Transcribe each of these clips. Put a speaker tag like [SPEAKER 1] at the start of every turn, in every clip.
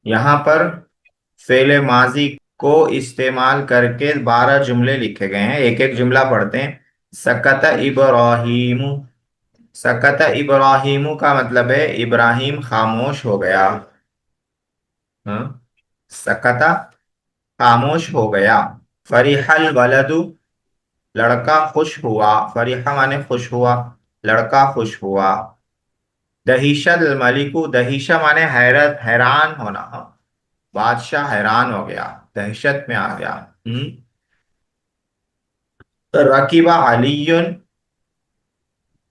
[SPEAKER 1] यहाँ पर फेले माजी को इस्तेमाल करके 12 जुमले लिखे गए हैं। एक एक जुमला पढ़ते हैं। सकत इब्राहिम। सकत इब्राहिम का मतलब है इब्राहिम खामोश हो गया। हाँ? सकता खामोश हो गया। फरिहल वलदु लड़का खुश हुआ। फरिहा माने खुश हुआ, लड़का खुश हुआ। दहिशल मलिकु दहिशा माने हैरत हैरान होना। हाँ? बादशाह हैरान हो गया, दहशत में आ गया। तो रकीबा अलीयुन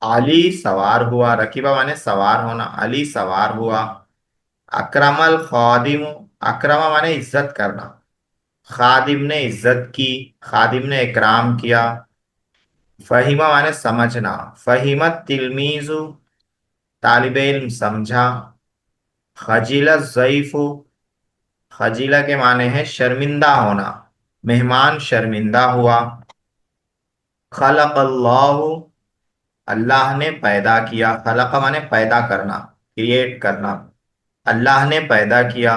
[SPEAKER 1] अली सवार हुआ। रकीबा माने सवार होना, अली सवार हुआ। अक्रमल खादिम अक्रमा माने इज्जत करना। खादिम ने इज्जत की, खादिम ने इकराम किया। फहीमा माने समझना। फहीमत तिलमीजु तालिबे इल्म समझा। खजीला ज़ईफु खजीला के माने हैं शर्मिंदा होना, मेहमान शर्मिंदा हुआ। खलक अल्लाह अल्लाह ने पैदा किया। खलक माने पैदा करना, क्रिएट करना। अल्लाह ने पैदा किया।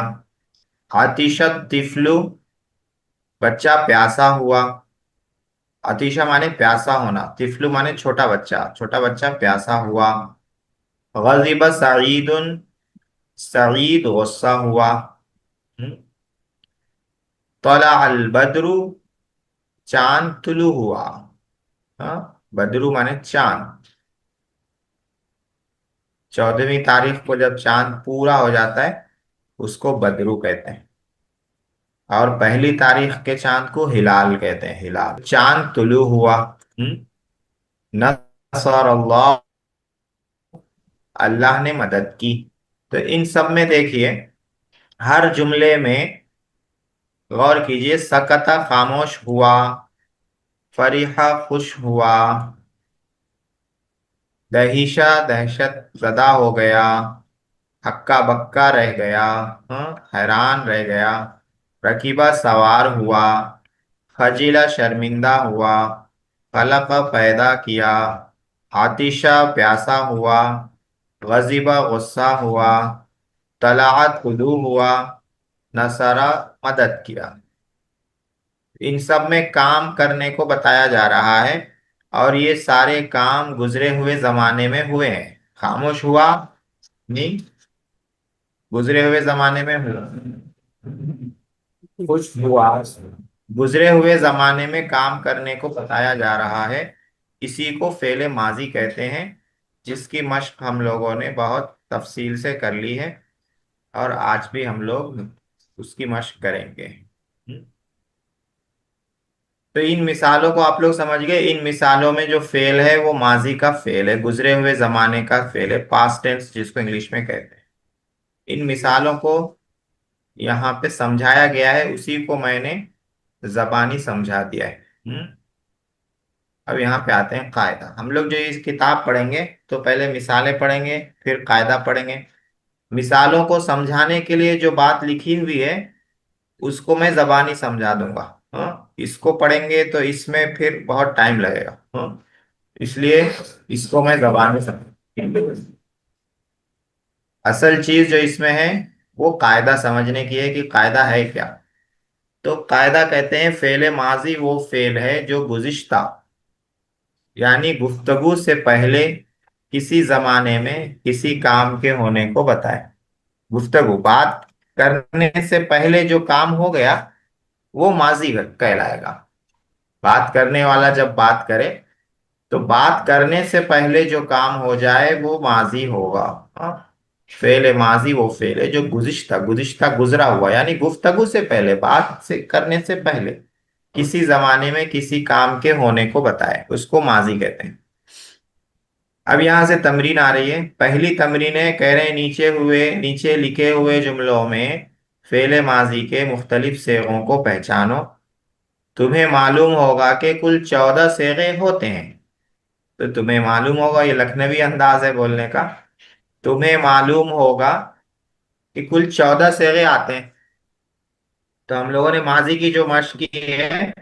[SPEAKER 1] आतिशत तिफलु बच्चा प्यासा हुआ। अतिशा माने प्यासा होना, तिफलु माने छोटा बच्चा, छोटा बच्चा प्यासा हुआ। गज़िब सईदुन सईद गुस्सा हुआ। हम्म? तला अल बद्रु चांद तुलु हुआ। हाँ? बद्रु माने चांद। 14वीं तारीख को जब चांद पूरा हो जाता है उसको बद्रू कहते हैं। और पहली तारीख के चांद को हिलाल कहते हैं, हिलाल। चांद तुलु हुआ। नसर अल्लाह अल्लाह ने मदद की। तो इन सब में देखिए, हर जुमले में गौर कीजिए। सकता खामोश हुआ, फरीहा खुश हुआ, दहीशा दहशत ज़दा हो गया, हक्का बक्का रह गया, हैरान रह गया। रकीबा सवार हुआ, खजीला शर्मिंदा हुआ, खलक पैदा किया, आतिशा प्यासा हुआ, गजीबा गुस्सा हुआ, तलाअत तुलू हुआ, नसरा मदद किया। इन सब में काम करने को बताया जा रहा है और ये सारे काम गुजरे हुए जमाने में हुए हैं। खामोश हुआ नहीं, गुजरे हुए जमाने में हुआ। खुश हुआ गुजरे हुए जमाने में काम करने को बताया जा रहा है। इसी को फेले माजी कहते हैं, जिसकी मश्क हम लोगों ने बहुत तफसील से कर ली है और आज भी हम लोग उसकी मश्क करेंगे। तो इन मिसालों को आप लोग समझ गए। इन मिसालों में जो फेल है वो माजी का फेल है, गुजरे हुए जमाने का फेल है, पास्ट टेंस जिसको इंग्लिश में कहते हैं। इन मिसालों को यहाँ पे समझाया गया है, उसी को मैंने जबानी समझा दिया है। अब यहाँ पे आते हैं कायदा। हम लोग जो इस किताब पढ़ेंगे तो पहले मिसालें पढ़ेंगे, फिर कायदा पढ़ेंगे। मिसालों को समझाने के लिए जो बात लिखी हुई है उसको मैं जबानी समझा दूंगा। इसको पढ़ेंगे तो इसमें फिर बहुत टाइम लगेगा। इसलिए इसको मैं जबानी समझ। असल चीज जो इसमें है वो कायदा समझने की है कि कायदा है क्या। तो कायदा कहते हैं फेले माजी वो फेल है जो गुज़िश्ता यानी गुफ्तगू से पहले किसी जमाने में किसी काम के होने को बताए। गुफ्तगू बात करने से पहले जो काम हो गया वो माजी कहलाएगा। बात करने वाला जब बात करे तो बात करने से पहले जो काम हो जाए वो माजी होगा। हाँ? फेल माजी वो फेल है जो गुज़िश्ता गुज़िश्ता गुजरा हुआ यानी गुफ्तगू से पहले, बात से करने से पहले किसी जमाने में किसी काम के होने को बताए, उसको माजी कहते हैं। अब यहां से तमरीन आ रही है। पहली तमरीन है, कह रहे हैं नीचे लिखे हुए जुमलों में फेले माजी के मुख्तलिफ सेगों को पहचानो। तुम्हें मालूम होगा कि कुल 14 सेगे होते हैं। तो तुम्हें मालूम होगा, ये लखनवी अंदाज है बोलने का। तुम्हें मालूम होगा कि कुल 14 सेगे आते हैं। तो हम लोगों ने माजी की जो मश्क की है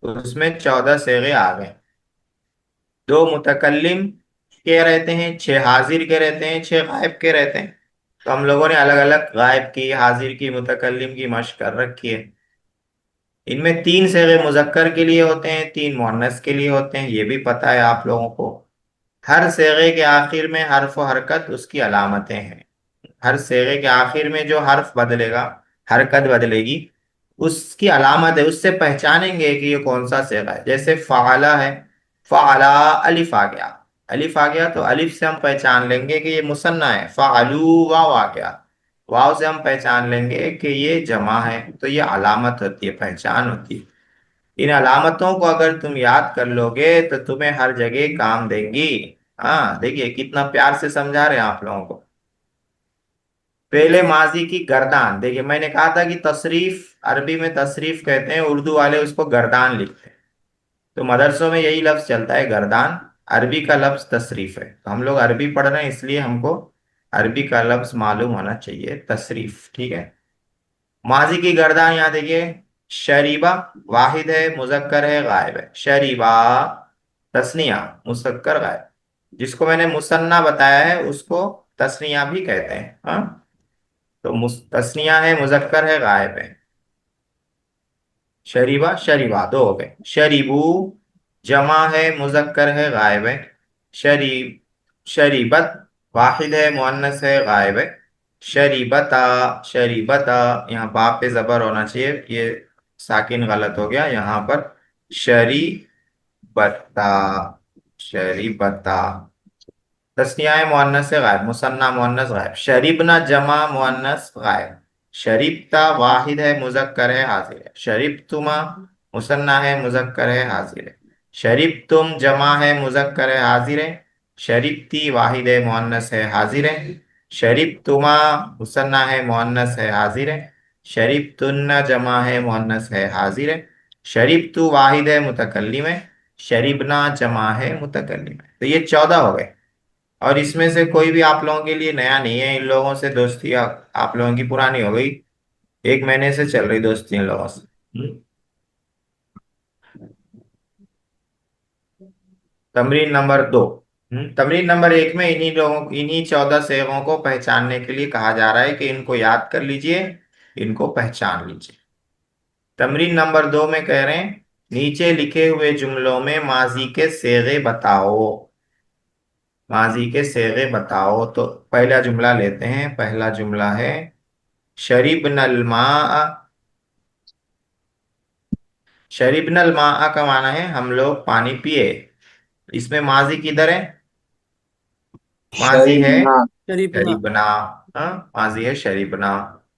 [SPEAKER 1] उसमें 14 सेगे आ गए। दो मुतकल्लिम के रहते हैं, 6 हाजिर के रहते हैं, 6 गायब के रहते हैं। तो हम लोगों ने अलग अलग गायब की, हाजिर की, मुतकल्लिम की मशक कर रखी है। इनमें तीन सेगे मुजक्कर के लिए होते हैं, तीन मुअन्नस के लिए होते हैं, ये भी पता है आप लोगों को। हर सेगे के आखिर में हर्फ व हरकत उसकी अलामतें हैं। हर सेगे के आखिर में जो हर्फ बदलेगा, हरकत बदलेगी, उसकी अलामत है, उससे पहचानेंगे कि ये कौन सा सेगा है। जैसे फाला है, फाला, अलिफ आ गया, अलिफ आ गया तो अलिफ से हम पहचान लेंगे कि ये मुसन्ना है। फालू, वाव आ गया, वाव से हम पहचान लेंगे कि ये जमा है। तो ये अलामत होती है, पहचान होती है। इन अलामतों को अगर तुम याद कर लोगे तो तुम्हें हर जगह काम देंगी। हाँ, देखिए कितना प्यार से समझा रहे हैं आप लोगों को। पहले माजी की गर्दान, देखिए मैंने कहा था कि तसरीफ, अरबी में तसरीफ कहते हैं, उर्दू वाले उसको गर्दान लिखते हैं। तो मदरसों में यही लफ्ज चलता है, गर्दान। अरबी का लफ्ज तसरीफ है। तो हम लोग अरबी पढ़ रहे हैं, इसलिए हमको अरबी का लफ्ज मालूम होना चाहिए, तसरीफ। ठीक है। माजी की गर्दान यहाँ देखिए, शरीबा, वाहिद है, मुजक्कर है, गायब है। शरीबा, तस्निया, मुजक्कर गायब। जिसको मैंने मुसन्ना बताया है उसको तस्निया भी कहते हैं। हाँ, तो तस्निया है, मुजक्कर है, गायब है। शरीबा, शरीबा दो हो गए। शरीबू, जमा है, मुजक्कर है, गायब है। शरीब, शरीबत, वाहिद है, मुअन्नस है, गायब है। शरीबता, शरीबता, यहाँ बा पे जबर होना चाहिए, ये साकिन गलत हो गया यहाँ पर। शरीबता, शरीबता, तस्निया है, मुअन्नस है, गायब। मुसन्ना, मुअन्नस, गायब। शरीबना, जमा, मुअन्नस, गायब। शरीबता, वाहिद है, मुजक्कर है, हाजिर है। शरीबतुमा, मुसन्ना है, मुजक्कर है, हाजिर है। शरीबतुम, जमा है, मुजक्कर है, हाजिर है। शरीबती, वाहिद है, मुअन्नस है, हाजिर है। शरीबतुमा, मुसन्ना है, मुअन्नस है, हाजिर है। शरीबतुन्ना, जमा है, मुअन्नस है, हाजिर है। शरीबतु, वाहिद है, मुतकल्लिम है। शरीबना, जमा है, मुतकल्लिम है। तो ये 14 हो गए। और इसमें से कोई भी आप लोगों के लिए नया नहीं है। इन लोगों से दोस्ती आप लोगों की पुरानी हो गई, 1 महीने से चल रही दोस्ती इन लोगों से। तमरीन नंबर 2। तमरीन नंबर 1 में इन्हीं 14 सेवों को पहचानने के लिए कहा जा रहा है कि इनको याद कर लीजिए, इनको पहचान लीजिए। तमरीन नंबर 2 में कह रहे हैं, नीचे लिखे हुए जुमलों में माजी के सेगे बताओ। माजी के सेगे बताओ। तो पहला जुमला लेते हैं। पहला जुमला है, शरीबनल मा। शरीबनल मा का माना है हम लोग पानी पिए। इसमें माजी किधर है? माजी है
[SPEAKER 2] शरीबना।
[SPEAKER 3] शरीबना।
[SPEAKER 1] शरीबना। हाँ, माजी है शरीबना,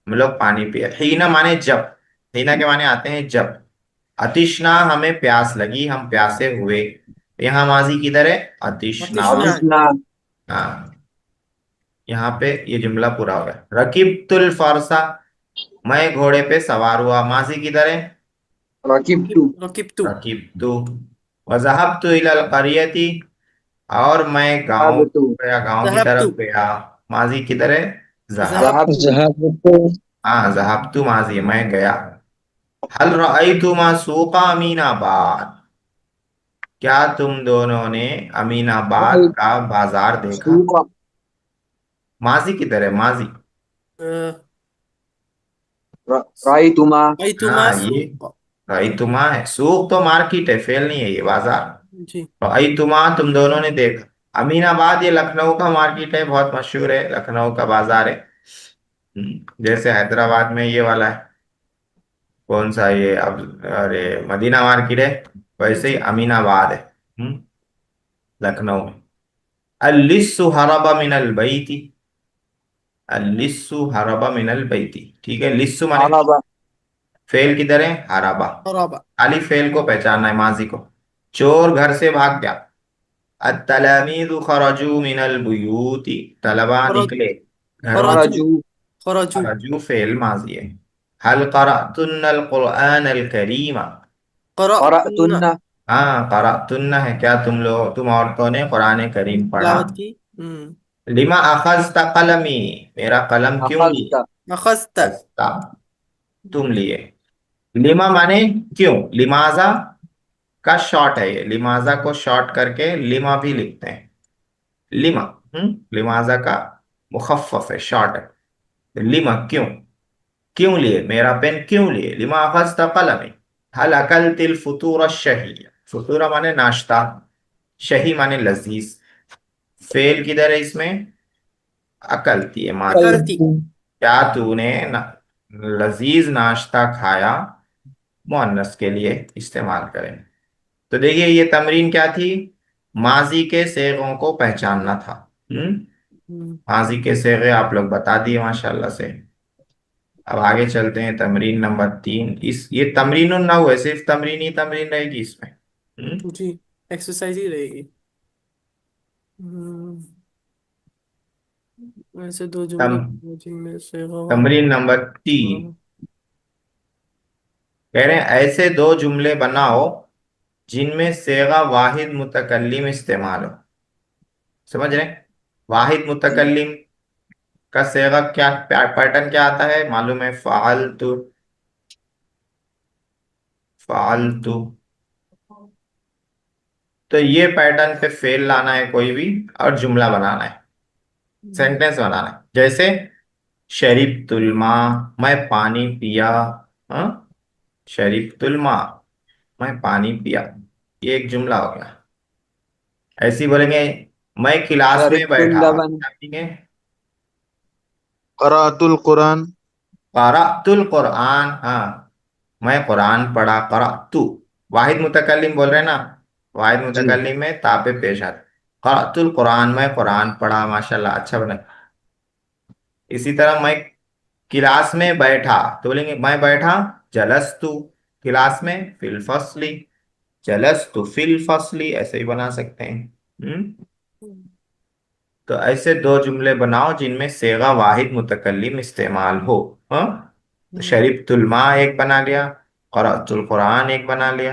[SPEAKER 1] हम लोग पानी पिए। हीना माने जब, हीना के माने आते हैं जब। अतिश्ना, हमें प्यास लगी, हम प्यासे हुए। यहाँ माजी किधर है? अतिश्ना।
[SPEAKER 3] अतिश्ना।
[SPEAKER 2] अतिश्ना।
[SPEAKER 1] हाँ, यहाँ पे ये जुमला पूरा हो गया। रकीबतुल फरसा, मैं घोड़े पे सवार हुआ। माजी किधर है?
[SPEAKER 2] रकिबतु।
[SPEAKER 3] रकिबतु।
[SPEAKER 1] रकीबतु। वज़हबतु इलल करियती, और मैं गांव
[SPEAKER 2] ज़हबतु।
[SPEAKER 1] गया, गांव की
[SPEAKER 3] ज़हबतु।
[SPEAKER 1] तरफ गया। माजी किधर है? जहाब।
[SPEAKER 3] ज़हबतु।
[SPEAKER 2] ज़हबतु।
[SPEAKER 1] हाँ, जहाबतु माजी है, मैं गया। हल रअयतुमा सूका अमीनाबाद, क्या तुम दोनों ने अमीनाबाद
[SPEAKER 2] रअयतु
[SPEAKER 1] का बाजार देखा?
[SPEAKER 2] सूक़।
[SPEAKER 1] माजी किधर है? माजी।
[SPEAKER 2] रअयतुमा।
[SPEAKER 3] रअयतुमा
[SPEAKER 1] हाँ, ये
[SPEAKER 3] सूक़।
[SPEAKER 1] रअयतुमा है। सूक तो मार्केट है, फेल नहीं है ये, बाजार।
[SPEAKER 3] जी।
[SPEAKER 1] रअयतुमा, तुम दोनों ने देखा। अमीनाबाद ये लखनऊ का मार्केट है, बहुत मशहूर है, लखनऊ का बाजार है। जैसे हैदराबाद में ये वाला है, कौन सा ये अब, अरे मदीना मार्केट है, वैसे ही
[SPEAKER 3] जी।
[SPEAKER 1] अमीनाबाद है। हम्म, लखनऊ में। अलिस्सु हरबा मिनल बैती, अलिस्सु हरबा मिनल बैती। ठीक है, लिस्सु माने
[SPEAKER 2] हरबा।
[SPEAKER 1] फेल किधर है? हरबा।
[SPEAKER 3] हरबा।
[SPEAKER 1] खाली फेल को पहचानना है, माजी को। चोर घर से भाग गया। अत्तलामीज़ु खरजू मिनल बुयूती, तलबा
[SPEAKER 3] खरज
[SPEAKER 1] निकले घरों से।
[SPEAKER 3] खरजू।
[SPEAKER 2] खरजू।
[SPEAKER 3] खरजू।
[SPEAKER 1] खरजू फेल माजी है। हल क़रअतुन्नल क़ुरआनल करीमा,
[SPEAKER 3] क़रअतुन्ना।
[SPEAKER 2] क़रअतुन्ना।
[SPEAKER 1] हाँ, क़रअतुन्ना है, क्या तुम औरतों ने कुरान करीम पढ़ा?
[SPEAKER 3] तिलावत की।
[SPEAKER 1] लिमा अखज़ता कलमी, मेरा कलम क्यों लिए?
[SPEAKER 2] अखज़ता।
[SPEAKER 3] अखज़्त।
[SPEAKER 1] अखज़ता, तुम लिए। लिमा माने क्यों, लिमाजा का शॉर्ट है ये, लिमाजा को शॉर्ट करके लिमा भी लिखते हैं। लिमा, लिमाजा का मुखफ़फ़ है, शॉर्ट है। लिमा क्यों, क्यों लिए मेरा पेन, क्यों लिए, लिमा अखज़्ता क़लमी, हल अकलतिल फ़ुतूर शही, फुतूरा माने नाश्ता, शही माने लजीज। फेल किधर है इसमें, अकलती है माजी।
[SPEAKER 3] अकलती।
[SPEAKER 2] अकलतु
[SPEAKER 1] क्या तूने लजीज नाश्ता खाया, मुअन्नस के लिए इस्तेमाल करें। तो देखिए ये तमरीन क्या थी, माजी के सेगों को पहचानना था। हम्म।
[SPEAKER 3] हम्म,
[SPEAKER 1] माजी के सेगे आप लोग बता दिए माशाल्लाह से। अब आगे चलते हैं तमरीन नंबर 3। इस ये तमरीन ना हुए, सिर्फ तमरीन ही तमरीन रहेगी इसमें।
[SPEAKER 3] जी, एक्सरसाइज ही रहेगी। हम्म, ऐसे दो
[SPEAKER 1] तम
[SPEAKER 3] जुमले बनाओ जिनमें से गवाह।
[SPEAKER 1] तमरीन नंबर 3
[SPEAKER 3] हाँ।
[SPEAKER 1] कह रहे हैं ऐसे दो जुमले बनाओ जिनमें सेगा वाहिद मुतकल्लिम इस्तेमाल हो। समझ रहे हैं? वाहिद मुतकल्लिम का सेगा क्या, पैटर्न क्या आता है मालूम है, फालतू, फालतू। तो ये पैटर्न पे फेल लाना है कोई भी, और जुमला बनाना है, सेंटेंस बनाना है। जैसे शरीब तुलमा, मैं पानी पिया। हाँ, शरीब तुलमा, मैं पानी पिया, ये एक जुमला हो गया। ऐसे ही बोलेंगे मैं क्लास में
[SPEAKER 2] शरिबतुल
[SPEAKER 1] बैठा,
[SPEAKER 2] लबन
[SPEAKER 1] क्या कहेंगे,
[SPEAKER 4] क़राअतुल कुरान।
[SPEAKER 1] क़राअतुल कुरान, हाँ मैं कुरान पढ़ा, क़राअतु, वाहिद मुतकल्लिम बोल रहे हैं ना, वाहिद
[SPEAKER 2] जी
[SPEAKER 1] मुतकल्लिम में तापे पेश आता, क़राअतुल कुरान, मैं कुरान पढ़ा, माशाल्लाह अच्छा बना। इसी तरह मैं क्लास में बैठा, तो बोलेंगे मैं बैठा, जलस्तु क्लास में, फिल फसली, जलस्तु फिल फसली, ऐसे ही बना सकते हैं। तो ऐसे दो जुमले बनाओ जिनमें सेगा वाहिद मुतकल्लिम इस्तेमाल हो। हाँ, तो शरीफ तुलमा एक बना लिया, क़राअतुल कुरान एक बना लिया,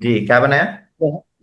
[SPEAKER 1] जी क्या बनाया?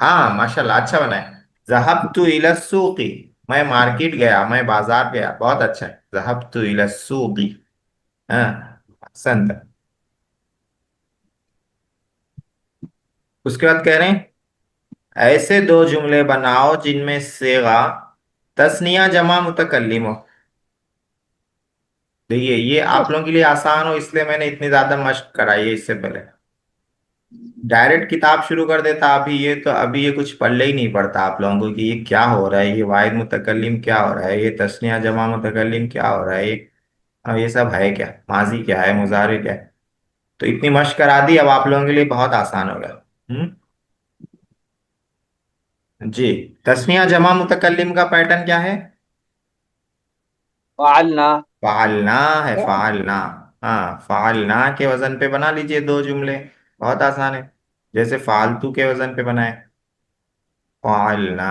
[SPEAKER 1] हाँ माशाल्लाह अच्छा बनाया। ज़हबतु इला सूक़ी, मैं मार्केट गया, मैं बाजार गया, बहुत अच्छा है, ज़हबतु इला सूक़ी। हाँ, पसंद। उसके बाद कह रहे हैं ऐसे दो जुमले बनाओ जिनमें सेगा तस्निया जमा मुतकल्लिम हो। देखिए ये आप लोगों के लिए आसान हो इसलिए मैंने इतनी ज्यादा मशक कराई है, इससे पहले डायरेक्ट किताब शुरू कर देता अभी ये, तो अभी ये कुछ पढ़ले ही नहीं पड़ता आप लोगों को कि ये क्या हो रहा है, ये वाहिद मुतकल्लिम क्या हो रहा है, ये तस्निया जमा मुतकल्लिम क्या हो रहा है, ये सब है क्या, माजी क्या है, मुजारिक क्या है। तो इतनी मशक करा दी, अब आप लोगों के लिए बहुत आसान हो गया। जी, तस्निया जमा मुतकल्लिम का पैटर्न क्या है,
[SPEAKER 2] फ़अलना
[SPEAKER 1] फालना है, फालना। हाँ, फालना के वजन पे बना लीजिए दो जुमले, बहुत आसान है। जैसे फालतू के वजन पे बनाए, फालना।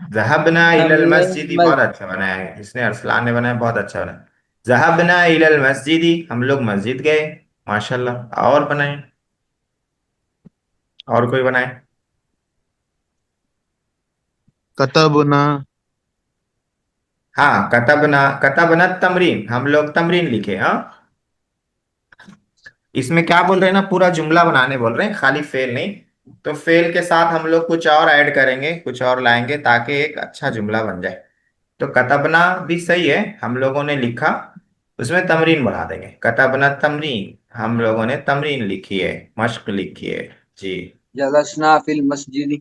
[SPEAKER 1] जहबना इलल
[SPEAKER 5] हमने
[SPEAKER 1] मस्जिदी, बहुत
[SPEAKER 5] मस-
[SPEAKER 1] अच्छा बनाया है, इसने अरसलान ने बनाया, बहुत अच्छा बनाया। जहबना इलल मस्जिदी, हम लोग मस्जिद गए, माशाल्लाह। और बनाए, और कोई बनाए।
[SPEAKER 4] कतबना।
[SPEAKER 1] हाँ, कतबना, कतबना तमरीन, हम लोग तमरीन लिखे। हाँ, इसमें क्या बोल रहे हैं ना, पूरा जुमला बनाने बोल रहे हैं, खाली फेल नहीं। तो फेल के साथ हम लोग कुछ और ऐड करेंगे, कुछ और लाएंगे ताकि एक अच्छा जुमला बन जाए। तो कतबना भी सही है, हम लोगों ने लिखा, उसमें तमरीन बढ़ा देंगे, कतबना तमरीन, हम लोगों ने तमरीन लिखी है, मश्क लिखी है। जी,
[SPEAKER 2] जलसना फिल मस्जिद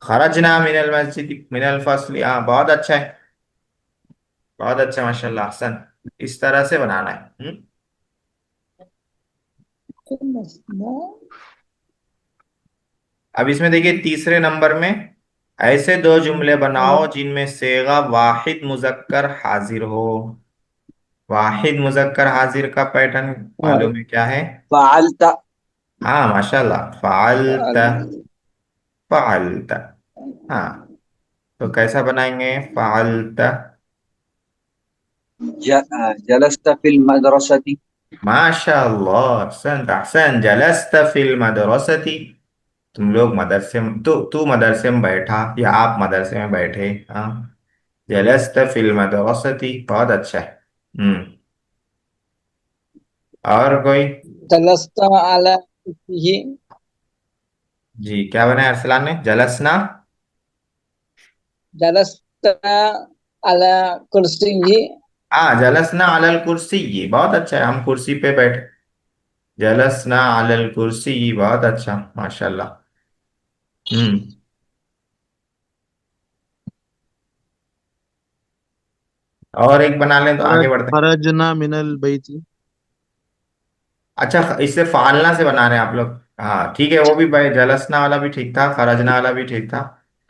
[SPEAKER 1] खरजना मिनल मस्जिद मिनल फस्ल, हाँ बहुत अच्छा है, बहुत अच्छा माशाल्लाह, हसन। इस तरह से बनाना है। अब इसमें देखिए तीसरे नंबर में ऐसे दो जुमले बनाओ जिनमें सेगा वाहिद मुजक्कर हाजिर हो। वाहिद मुजक्कर हाजिर का पैटर्न मालूम है क्या है?
[SPEAKER 2] फ़अलता
[SPEAKER 1] हाँ माशाल्लाह, फालत, फालत। हाँ, तो कैसा बनाएंगे फालत?
[SPEAKER 2] जलस्त फिल मदरसती
[SPEAKER 1] माशाल्लाह, अहसन अहसन, जलस्त फिल मदरसती, तुम लोग मदरसे में, तू तू मदरसे में बैठा या आप मदरसे में बैठे। हाँ, जलस्त फिल मदरसती, बहुत अच्छा है। और कोई?
[SPEAKER 5] जलस्त अला कुर्सिही
[SPEAKER 1] जी, क्या बनाया अरसलान ने? जलसना।
[SPEAKER 5] जलस्त अला कुर्सिही
[SPEAKER 1] हाँ, जलसना अलल कुर्सी, ये बहुत अच्छा है, हम कुर्सी पे बैठे। जलसना अलल कुर्सी, ये बहुत अच्छा, माशाल्लाह। हम्म। और एक बना लें तो आगे बढ़ते हैं।
[SPEAKER 4] खरजना मिनल बैती।
[SPEAKER 1] अच्छा, इससे फालना से बना रहे हैं आप लोग? हाँ ठीक है, वो भी भाई, जलसना वाला भी ठीक था, खरजना वाला भी ठीक था।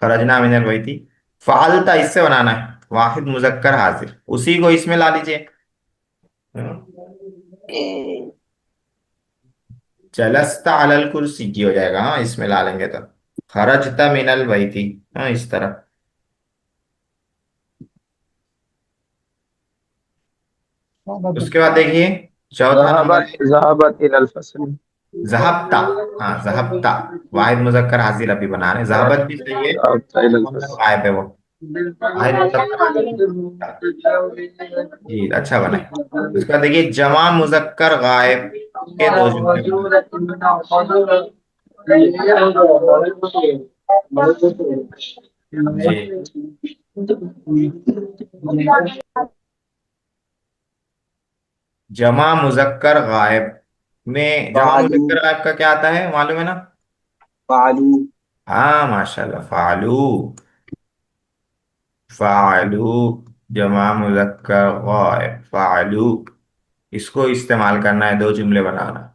[SPEAKER 1] खरजना मिनल वही थी। फालता इससे बनाना है, वाहिद मुजक्कर हाजिर, उसी को इसमें ला लीजिए। जलस्ता अलल कुर्सी की हो जाएगा, हाँ इसमें ला लेंगे तो। खरजता मिनल बैती, हाँ इस तरह। उसके बाद देखिए, चौथा नंबर है
[SPEAKER 6] ज़हाबत इलल फसल।
[SPEAKER 1] जहबता। हाँ जहबता, वाहिद मुजक्कर हाजिर अभी बना रहे हैं, जहबत भी सही है,
[SPEAKER 6] ज़हाबत इलल
[SPEAKER 1] मतलब
[SPEAKER 6] फसल।
[SPEAKER 1] गायब है वो। वाहिद मुजक्कर हाजिर, जी अच्छा बना है। उसके बाद देखिए, जमा मुजक्कर गायब के दो जुमले बना। जी, जमा मुजक्कर गायब में, जमा
[SPEAKER 2] फालू
[SPEAKER 1] मुजक्कर गायब का क्या आता है, मालूम है ना?
[SPEAKER 2] फालू
[SPEAKER 1] हाँ माशाल्लाह, फालू। फालू, जमा मुजक्कर गायब, फालू। इसको इस्तेमाल करना है, दो जुमले बनाना।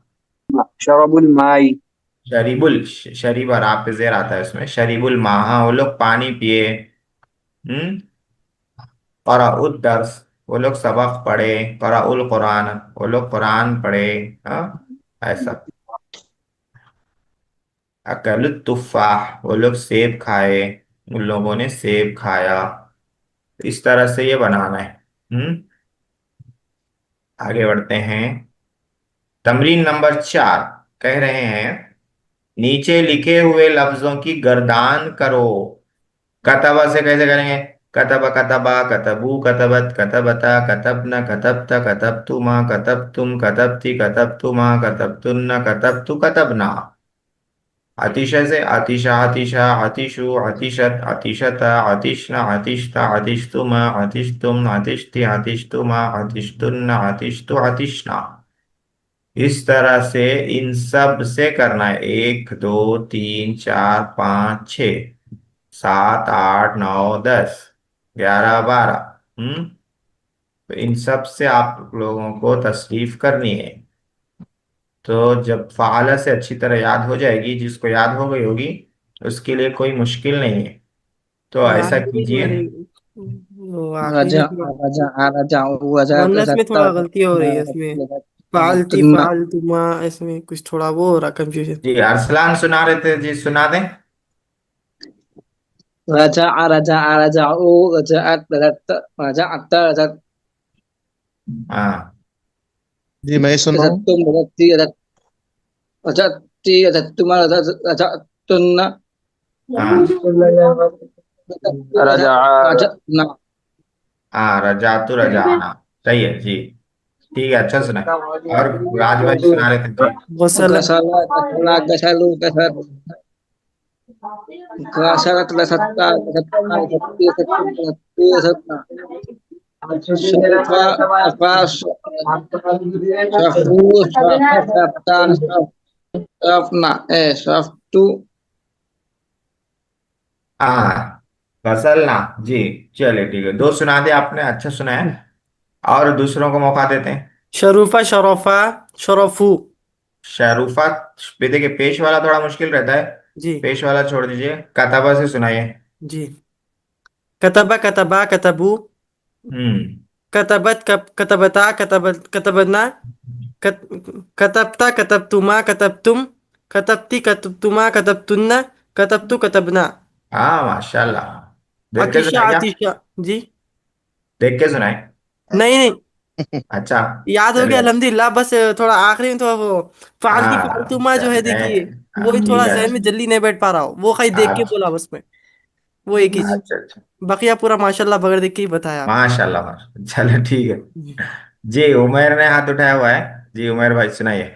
[SPEAKER 2] शरबुल माई
[SPEAKER 1] शरीबुल, शरीब और आप पे जेर आता है उसमें, शरीबुल माहा, वो लोग पानी पिए। हम्म। क़राउद दर्स, वो लोग सबक पढ़े। क़राउल कुरान, वो लोग कुरान पढ़े। हाँ, ऐसा। अकलुत तुफ़ाह, वो लोग सेब खाए, उन लोगों ने सेब खाया। इस तरह से ये बनाना है। आगे बढ़ते हैं। तमरीन नंबर 4 कह रहे हैं, नीचे लिखे हुए लफ्जों की गर्दान करो। कतबा से कैसे करेंगे? कतब, कतबा, कतबू, कतबत, कतबता, कतबन, कतबत, कतबतुमा, कतबतुम, कतबती, कतबतुमा, कतबतुन्ना, कतबतु, कतबना। आतिशा से आतिशा, आतिशा, आतिशु, आतिशत, आतिशता, आतिशना, आतिशता, आतिशतुमा, आतिशतुम, आतिशति, आतिशतुमा, आतिशतुन्ना, आतिशतु, आतिशना। इस तरह से इन सब से करना है, 1 2 3 4 5 6 7 8 9 10 11 12। तो इन सब से आप लोगों को तसरीफ करनी है। तो जब फ़ाला से अच्छी तरह याद हो जाएगी, जिसको याद हो गई होगी उसके लिए कोई मुश्किल नहीं है। तो ऐसा
[SPEAKER 3] आखिरी
[SPEAKER 1] कीजिए।
[SPEAKER 3] वाली, वो आखिरी
[SPEAKER 5] रजा
[SPEAKER 3] में थोड़ा,
[SPEAKER 5] रजा रजा रजा
[SPEAKER 3] वरना इसमें
[SPEAKER 5] रजा
[SPEAKER 3] थोड़ा गलती हो रही है इसमें। फालती फालतूमा, इसमें कुछ थोड़ा वो हो रहा, कंफ्यूजन।
[SPEAKER 1] जी, अरसलान सुना रहे थे, जी सुना दें।
[SPEAKER 5] रजा रजा रजा रजा रजा रजा रजा
[SPEAKER 1] हाँ।
[SPEAKER 4] जी मैं सुनाऊं?
[SPEAKER 5] रजत्तुम रजत्ती रजत्ती रजत्तुमा रजत्तुन्ना
[SPEAKER 1] हाँ।
[SPEAKER 6] रजा
[SPEAKER 5] रजत्ना
[SPEAKER 1] हाँ, रजातु रजाना, सही है जी। ठीक है, अच्छा सुना है। और राज भाई सुना रहे थे जी।
[SPEAKER 3] गसल,
[SPEAKER 5] गसला गसला गसलु गसत गसलत गसत्ता गसत्ता गसत्ती गसत्तुम गसत्ती गसत्ना शफा शफा शफू शफ शफ्तान शफना शफ्तु
[SPEAKER 1] हाँ, फसलना। जी, चलिए ठीक है, दो सुना दिया आपने, अच्छा सुना है। और दूसरों को मौका देते हैं।
[SPEAKER 3] शरूफा, शरोफा, शरफू।
[SPEAKER 1] शरूफा, पे देखिए पेश वाला थोड़ा मुश्किल रहता है,
[SPEAKER 3] जी।
[SPEAKER 1] पेश वाला छोड़ दीजिए, कताबा से सुनाइए।
[SPEAKER 3] जी, कतबा, कतबा, कतबू,
[SPEAKER 1] हम्म।
[SPEAKER 3] कतबत, कतबता, कतबना, कत, कतबता, कतबतुमा, कतबतुम, कतबती, कतबतुमा, कतबतुन्ना, कतबतु, कतबना।
[SPEAKER 1] हाँ माशाल्लाह। देख के
[SPEAKER 3] आतिशा,
[SPEAKER 1] सुनाए क्या?
[SPEAKER 3] आतिशा। जी।
[SPEAKER 1] देख के सुनाए।
[SPEAKER 3] नहीं नहीं,
[SPEAKER 1] अच्छा,
[SPEAKER 3] याद हो गया
[SPEAKER 1] चलिए।
[SPEAKER 3] अल्हम्दुलिल्लाह, बस थोड़ा आखिरी में थोड़ा वो फालती
[SPEAKER 1] हाँ
[SPEAKER 3] फालतूमा जो है, देखिए
[SPEAKER 1] मैं,
[SPEAKER 3] वो ही
[SPEAKER 1] ठीक
[SPEAKER 3] थोड़ा
[SPEAKER 1] है।
[SPEAKER 3] जहन में जल्दी नहीं बैठ पा रहा हो, वो खाली देख के
[SPEAKER 1] अच्छा
[SPEAKER 3] बोला बस में, वो एक ही चीज।
[SPEAKER 1] अच्छा अच्छा,
[SPEAKER 3] बकिया पूरा माशाल्लाह बगैर देख के ही बताया आपने।
[SPEAKER 1] माशाल्लाह माशाल्लाह, चलो ठीक है। जी उमर ने हाथ उठाया हुआ है। जी उमर भाई सुनाइए।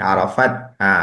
[SPEAKER 1] आरफत। हाँ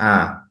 [SPEAKER 1] हाँ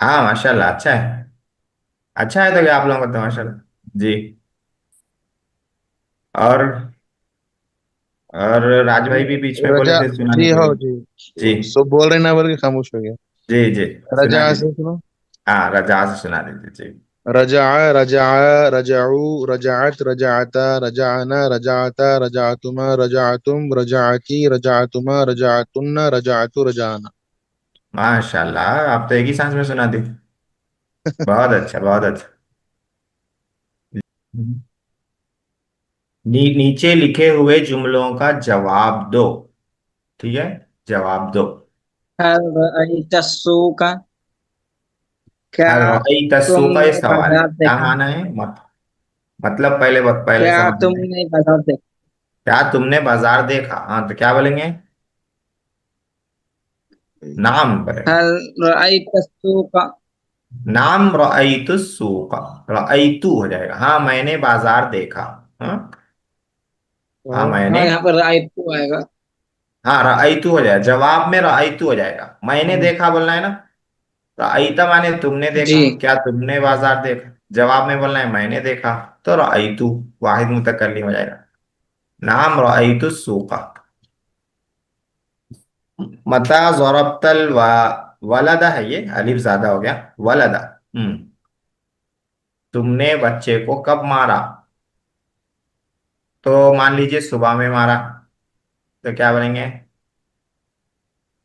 [SPEAKER 1] हाँ माशाल्लाह अच्छा है। अच्छा है तो क्या आप लोगों का तो माशाल्लाह। जी। और और राज भाई भी बीच में बोले
[SPEAKER 4] रजा।
[SPEAKER 1] थे सुनाने
[SPEAKER 4] जी
[SPEAKER 1] के
[SPEAKER 4] हाँ
[SPEAKER 1] लिए।
[SPEAKER 4] जी।
[SPEAKER 1] जी
[SPEAKER 4] सब बोल रहे ना बोल के खामोश हो गया।
[SPEAKER 1] जी जी सुना
[SPEAKER 4] रजा से
[SPEAKER 1] दीजिए।
[SPEAKER 4] सुनो।
[SPEAKER 1] हाँ रजा से सुना दीजिए जी।
[SPEAKER 4] रजा रजा रजाऊ रजात रजाता रजाना रजाता रजातुमा रजातुम रजाती रजातुमा रजातुन्ना रजातु रजाना।
[SPEAKER 1] माशाल्लाह आप तो एक ही सांस में सुना दी। बहुत अच्छा बहुत अच्छा। नीचे लिखे हुए जुमलों का जवाब दो। ठीक है जवाब दो।
[SPEAKER 5] हल रअयत सूका, क्या
[SPEAKER 1] हर रअयत का ये
[SPEAKER 5] तुमने
[SPEAKER 1] सवाल है
[SPEAKER 5] बाजार
[SPEAKER 1] क्या
[SPEAKER 5] देखा?
[SPEAKER 1] माना है मतलब पहले
[SPEAKER 5] क्या
[SPEAKER 1] समझना है।
[SPEAKER 5] तुमने बाजार देखा?
[SPEAKER 1] क्या तुमने बाजार देखा हाँ तो क्या बोलेंगे। नाम बोलेंगे।
[SPEAKER 5] हल रअयत सूका।
[SPEAKER 1] नाम रअयतु सूक। रअयतु हो जाएगा हाँ मैंने बाजार देखा। हाँ हाँ
[SPEAKER 5] हाँ,
[SPEAKER 1] मैंने।
[SPEAKER 5] यहाँ पर रअयत आएगा।
[SPEAKER 1] हाँ रअयतु हो जाएगा जवाब में रअयतु हो जाएगा मैंने देखा बोलना है ना। रअयता माने तुमने
[SPEAKER 5] जी।
[SPEAKER 1] देखा क्या तुमने बाजार देखा। जवाब में बोलना है मैंने देखा। तो रअयतु वाहिद मुतकल्लिम हो जाएगा। नाम रअयतु सूका। मता ज़रबतल वलदा है ये अलिफ ज्यादा हो गया। वलदा। हम्म। तुमने बच्चे को कब मारा। तो मान लीजिए सुबह में मारा तो क्या बोलेंगे।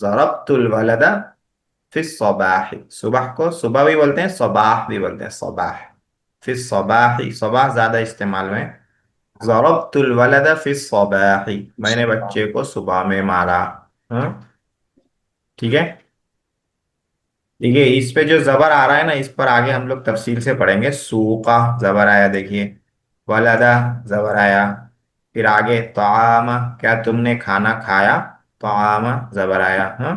[SPEAKER 1] ज़रबतुल वलदा फिस सबाह। सुबह को सुबह भी बोलते हैं सबाह भी बोलते हैं सबाह। फिस सबाह सबाह ज्यादा इस्तेमाल में। ज़रबतुल वलदा फिस सबाह मैंने बच्चे को सुबह में मारा। हाँ ठीक है। देखिए इस पे जो जबर आ रहा है ना इस पर आगे हम लोग तफसील से पढ़ेंगे सूका जबर आया देखिए। वलदा जबर आया। फिर आगे तआमा क्या तुमने खाना खाया। तआमा जबर आया हाँ।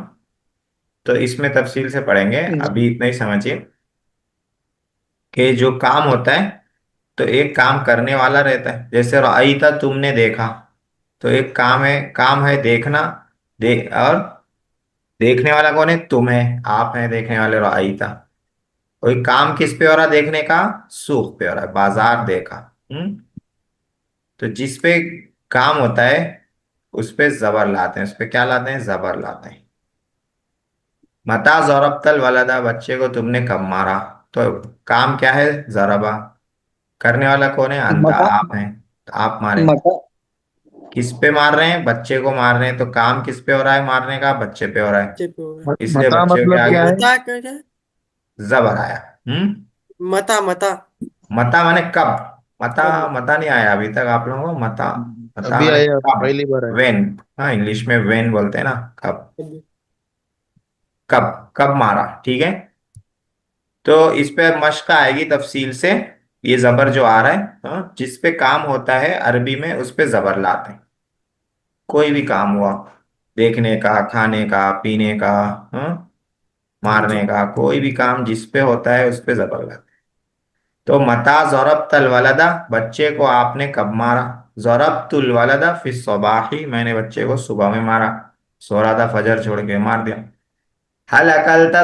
[SPEAKER 1] तो इसमें तफसील से पढ़ेंगे
[SPEAKER 5] जी।
[SPEAKER 1] अभी इतना ही समझिए कि जो काम होता है तो एक काम करने वाला रहता है जैसे रअयता तुमने देखा। तो एक काम है देखना। और देखने वाला कौन है तुम है आप है देखने वाले रअयता। कोई काम किस पे हो रहा देखने का। सूख पे हो रहा है बाजार देखा। हम्म। तो जिस पे काम होता है उस पे जबर लाते हैं उस पे क्या लाते हैं जबर लाते हैं। मता जरबतल वलदा बच्चे को तुमने कब मारा। तो काम क्या है जरबा। करने वाला कौन है अंता
[SPEAKER 5] मता
[SPEAKER 1] आप हैं तो आप मारे।
[SPEAKER 5] मता
[SPEAKER 1] किस पे मार रहे हैं बच्चे को मार रहे हैं तो काम किस पे हो रहा है मारने का बच्चे पे हो रहा है।
[SPEAKER 3] चुप हो गए।
[SPEAKER 1] इसलिए
[SPEAKER 4] मता
[SPEAKER 1] बच्चे के
[SPEAKER 4] मतलब क्या
[SPEAKER 1] आगे
[SPEAKER 4] है?
[SPEAKER 3] मता क्या?
[SPEAKER 1] जबर आया। हम्म।
[SPEAKER 3] मता मता
[SPEAKER 1] मता माने कब। मता
[SPEAKER 3] कब?
[SPEAKER 1] मता नहीं आया अभी तक आप लोगों को मता। मता
[SPEAKER 4] अभी
[SPEAKER 1] माने
[SPEAKER 4] आया,
[SPEAKER 1] कब।
[SPEAKER 4] पहली बार आया।
[SPEAKER 1] वेन। हाँ इंग्लिश में वेन बोलते हैं ना कब।
[SPEAKER 3] कब?
[SPEAKER 1] कब कब मारा ठीक है। तो इस पे मश्क आएगी तफसील से। ये जबर जो आ रहा है हाँ, जिस पे काम होता है अरबी में उस पे जबर लाते हैं। कोई भी काम हुआ देखने का खाने का पीने का हाँ,
[SPEAKER 3] जी।
[SPEAKER 1] मारने का कोई भी काम जिस पे होता है उस पे जबर लाते हैं। तो मता जरबतल वलदा बच्चे को आपने कब मारा। जरबतुल वलदा फिस सबाही मैंने बच्चे को सुबह में मारा। सो रहा था फजर छोड़ के मार दिया। हल अकलता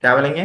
[SPEAKER 1] क्या बोलेंगे।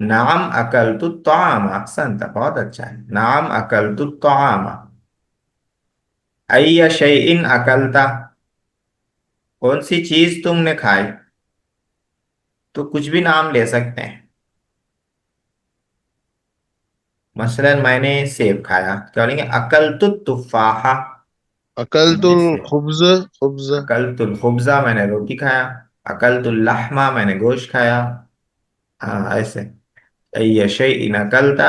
[SPEAKER 1] नाम अकलतु ताम अहसन था बहुत अच्छा है नाम अकलतु ताम। अय्य शैइन अकलता कौन सी चीज तुमने खाई। तो कुछ भी नाम ले सकते हैं। मसलन मैंने सेब खाया क्या बोलेंगे अकलतु तुफाहा। मैंने
[SPEAKER 4] अकलतुल
[SPEAKER 1] सेब।
[SPEAKER 4] खुब्ज खुब्ज।
[SPEAKER 1] अकलतुल खुब्जा मैंने रोटी खाया। अकलतुल लहमा मैंने गोश्त खाया। हाँ ऐसे। अय्य शैइन अकलता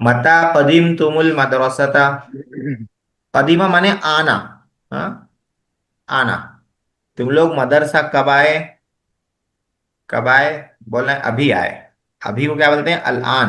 [SPEAKER 1] मता कदीमतुमुल मदरसता। कदीमा माने आना। हाँ, आना। तुम लोग मदरसा कब आए? कब आए? बोलना है अभी आए। अभी को क्या बोलते हैं? अल आन।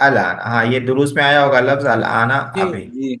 [SPEAKER 1] अल आन, हाँ ये दुरूस में आया होगा लफ्ज अल आना,
[SPEAKER 3] जी।
[SPEAKER 1] अभी।
[SPEAKER 2] जी।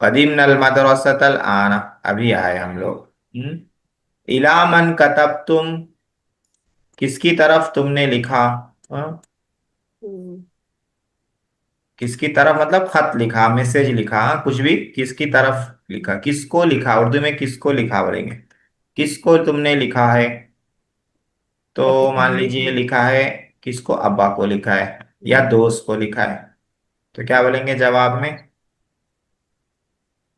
[SPEAKER 1] कदीमनल मदरसत अल आना, अभी आए हम लोग। इला मन कतब तुम, किसकी तरफ तुमने लिखा? हाँ? किसकी तरफ मतलब खत लिखा, मैसेज लिखा, हाँ, कुछ भी। किसकी तरफ लिखा, किसको लिखा, उर्दू में किसको लिखा बोलेंगे। किसको तुमने लिखा है? तो मान लीजिए लिखा है, किसको? अब्बा को लिखा है या दोस्त को लिखा है, तो क्या बोलेंगे जवाब में?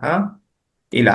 [SPEAKER 1] हाँ, इला,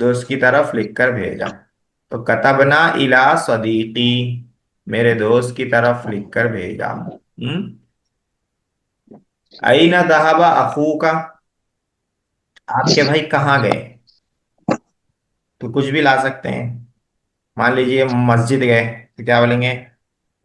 [SPEAKER 1] दोस्त की तरफ लिख कर भेजा। तो कतबना इला सदीकी, मेरे दोस्त की तरफ लिख कर भेजा। अईना दहाबा अखूका, आपके भाई कहाँ गए? तो कुछ भी ला सकते हैं। मान लीजिए मस्जिद गए, तो क्या बोलेंगे?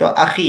[SPEAKER 1] तो अखी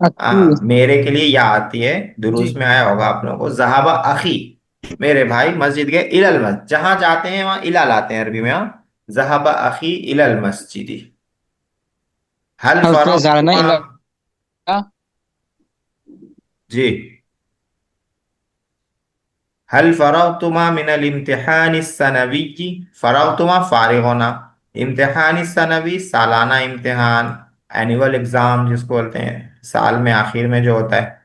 [SPEAKER 5] अक्की
[SPEAKER 1] हाँ, मेरे के लिए या आती है। दुरूस
[SPEAKER 3] जी।
[SPEAKER 1] में आया होगा आप लोगों को, जहाबा अखी, मेरे भाई मस्जिद गए, इलल मस्जिद, जहां जाते हैं वहां इला लाते हैं अरबी में। हाँ, जहाबा अखी इलल मस्जिदी। हल
[SPEAKER 5] और उसमें जाना
[SPEAKER 1] फरगतुमा,
[SPEAKER 5] इला
[SPEAKER 1] जी, हल फरगतुमा मिनल इम्तिहान सनवी की। फरगतुमा फारिग होना, इम्तिहान सनवी सालाना इम्तिहान, एनुअल एग्जाम जिसको बोलते हैं, साल में आखिर में जो होता है,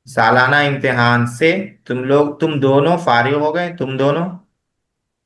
[SPEAKER 1] सालाना इम्तिहान से तुम लोग, तुम दोनों फारिग हो गए, तुम दोनों,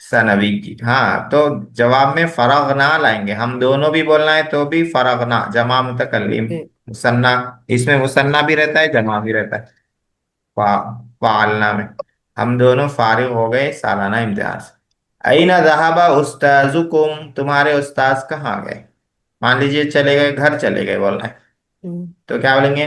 [SPEAKER 1] सनवी की। हाँ, तो जवाब में फराग ना लाएंगे, हम दोनों भी बोलना है तो भी फराग ना, जमा मुतकल्लिम,
[SPEAKER 3] जी।
[SPEAKER 1] मुसन्ना। इसमें मुसन्ना भी रहता है, जमा भी रहता है। फालना में हम दोनों फारिग हो गए सालाना इम्तिहान से। अईना ज़हाबा उस्ताजुकुम, तुम्हारे उस्ताज कहाँ गए? मान लीजिए चले गए, घर चले गए बोलना है, तो क्या बोलेंगे?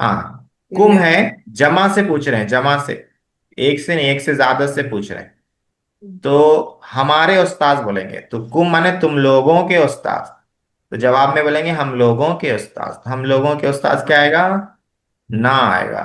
[SPEAKER 1] हाँ, कुम है, जमा से पूछ रहे हैं, जमा से, एक से नहीं, एक से ज्यादा से पूछ रहे हैं। तो हमारे उस्ताद बोलेंगे, तो कुम माने तुम लोगों के उस्ताद, तो जवाब में बोलेंगे हम लोगों के उस्ताद। हम लोगों के उस्ताद क्या आएगा? ना आएगा,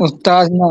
[SPEAKER 5] उस्ताद ना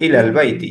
[SPEAKER 1] इलल बैती।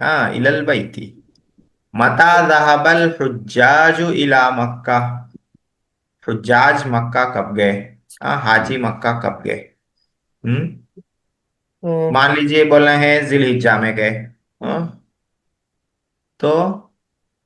[SPEAKER 1] हाँ, इलल बैती। मता ज़हबल हुज्जाजु इला मक्का, हुज्जाज मक्का कब गए? हाँ, हाजी मक्का कब गए? हम्म मान लीजिए बोल रहे हैं जिलहिज्जा में गए। हाँ, तो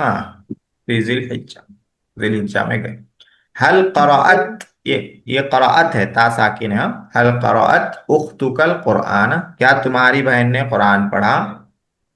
[SPEAKER 1] हाँ, फी जिलहिज्जा, जिलहिज्जा में गए। हल क़राअत, ये क़राअत है, ता साकिन है। हाँ? हल क़राअत उख्तुकल कुरआन, क्या तुम्हारी बहन ने कुरान पढ़ा?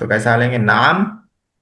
[SPEAKER 1] तो कैसा लेंगे? नाम।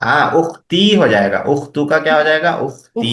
[SPEAKER 1] हाँ, उख्ती हो जाएगा, उख्तु का क्या हो जाएगा? उख्ती।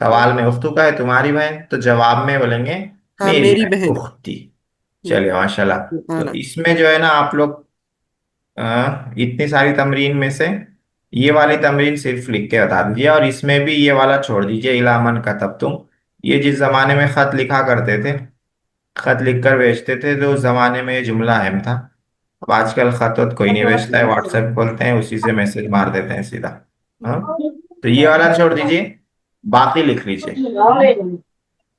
[SPEAKER 1] सवाल में उख्तु का है तुम्हारी बहन, तो जवाब में बोलेंगे
[SPEAKER 3] हाँ,
[SPEAKER 1] मेरी
[SPEAKER 3] मेरी
[SPEAKER 1] बहन
[SPEAKER 3] बहन.
[SPEAKER 1] उख्ती। चलिए माशाल्लाह। तो
[SPEAKER 3] कुरान.
[SPEAKER 1] इसमें जो है ना आप लोग, इतनी सारी तमरीन में से ये वाली तमरीन सिर्फ लिख के बता दीजिए, और इसमें भी ये वाला छोड़ दीजिए, इलामन कतब तुम। ये जिस जमाने में खत लिखा करते थे, खत लिख कर भेजते थे, तो उस जमाने में ये जुमला अहम था। अब आजकल खत वत कोई नहीं भेजता है, व्हाट्सएप खोलते हैं, उसी से मैसेज मार देते हैं सीधा। हाँ, तो ये वाला छोड़ दीजिए, बाकी लिख लीजिए।